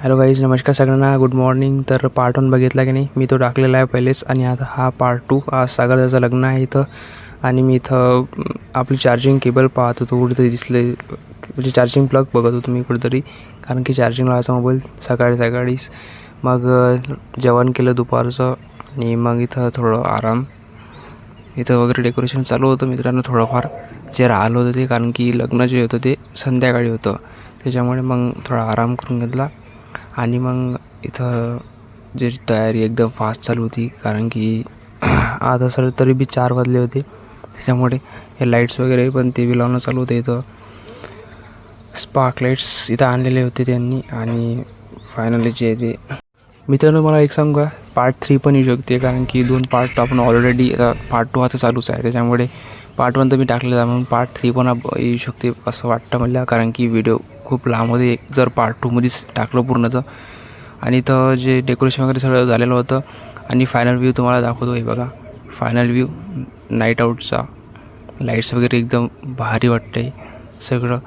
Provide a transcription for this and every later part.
Hello guys, नमस्कार सगळ्यांना, good morning. तर पार्ट 1 बघितला की नाही, मी तो टाकलेला आहे पहिलेच. आणि आता हा पार्ट 2. आज सागरदाचं लग्न आहे इथं. आणि मी इथं आपली चार्जिंग केबल पाहत होतो, कुठेतरी दिसले म्हणजे चार्जिंग प्लग बघत होतो मी कुठेतरी, कारण की चार्जिंग लावायचा मोबाईल सकाळीच. मग जेवण केलं दुपारचं आणि मग इथं थोडं आराम. इथं वगैरे डेकोरेशन चालू होतं मित्रांनो, थोडंफार जे राहिलं होतं ते, कारण की लग्न जे होतं ते संध्याकाळी होतं, त्याच्यामुळे मग थोडा आराम करून घेतला. आणि मग इथं जे तयारी एकदम फास्ट चालू होती, कारण की आता सर तरी बी 4 वाजले होते, त्याच्यामुळे हे लाईट्स वगैरे पण ते बी लावणं चालू होतं. इथं स्पार्क लाईट्स इथं आणलेले होते त्यांनी. आणि फायनली जे ते मित्रांनो, मला एक सांगू का, पार्ट 3 पण येऊ शकते, कारण की 2 पार्ट आपण ऑलरेडी पार्ट 2 आता चालूच आहे, त्याच्यामुळे पार्ट 1 तर मी टाकलेलं आहे, म्हणून पार्ट 3 पण येऊ शकते असं वाटतं मला, कारण की व्हिडिओ खूप लांब होते जर पार्ट 2 मध्येच टाकलं पूर्णचं. आणि इथं जे डेकोरेशन वगैरे सगळं झालेलं होतं. आणि फायनल व्ह्यू तुम्हाला दाखवतो. हे बघा, फायनल व्ह्यू नाईट आऊटचा. लाईट्स वगैरे एकदम भारी वाटते सगळं.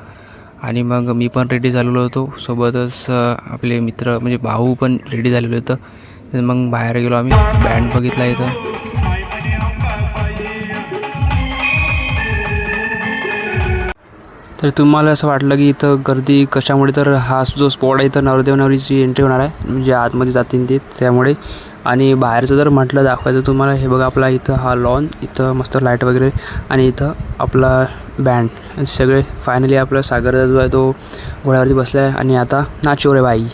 आणि मग मी पण रेडी झालेलो होतो, सोबतच आपले मित्र म्हणजे भाऊ पण रेडी झालेलं होतं. मग बाहेर गेलो आम्ही, बँड बघितला इथं. तर तुम्हाला असं वाटलं की इथं गर्दी कशामुळे, तर हा जो स्पॉट आहे इथं नवरदेव नवरीची एंट्री होणार आहे, म्हणजे आतमध्ये जातील ते, त्यामुळे. आणि बाहेरचं जर म्हटलं दाखवायचं तुम्हाला, हे बघा आपला इथं हा लॉन, इथं मस्त लाईट वगैरे, आणि इथं आपला बँड सगळे. फायनली आपला सागरदा जो आहे तो घोड्यावरती बसला आहे, आणि आता नाचो रे बाई.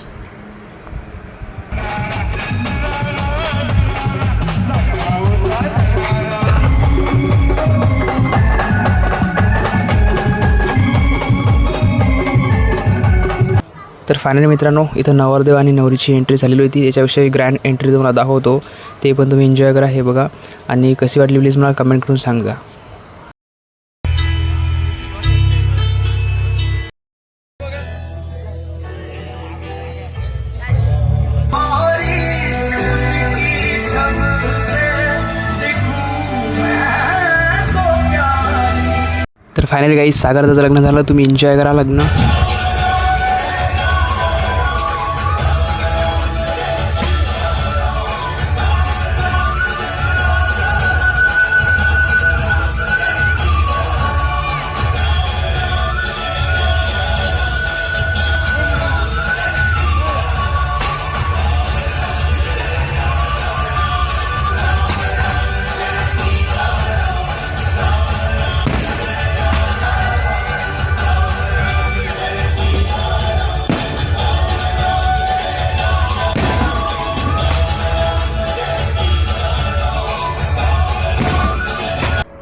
तर फायनली मित्रांनो, इथं नवरदेव आणि नवरीची एंट्री झालेली होती. याच्याविषयी ग्रँड एंट्री तुम्हाला दाखवतो, ते पण तुम्ही एन्जॉय करा. हे बघा, आणि कशी वाटली प्लीज मला कमेंट करून सांगा. तर फायनली गाईज, सागरदाचं लग्न झालं. तुम्ही एन्जॉय करा लग्न.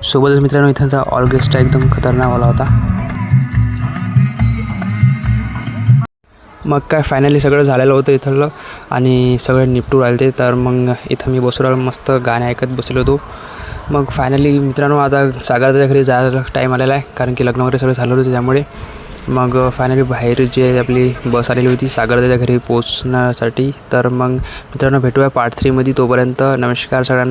सोबतच मित्रांनो, इथं ऑर्केस्ट्रा एकदम खतरनाक वाला होता. मग काय, फायनली सगळं झालेलं होतं इथलं, आणि सगळं निपटून राहिले ते. तर मग इथं मी बसून मस्त गाणे ऐकत बसलो होतो. मग फायनली मित्रांनो, आता सागरदाच्या घरी जायला टाईम आलेला आहे, कारण की लग्न वगैरे सगळं झालं होतं, त्यामुळे. मग फायनली बाहेर जे आपली बस आलेली होती सागरदाच्या घरी पोचण्यासाठी. तर मग मित्रांनो, भेटूया पार्ट 3 मध्ये. तोपर्यंत नमस्कार सगळ्यांना.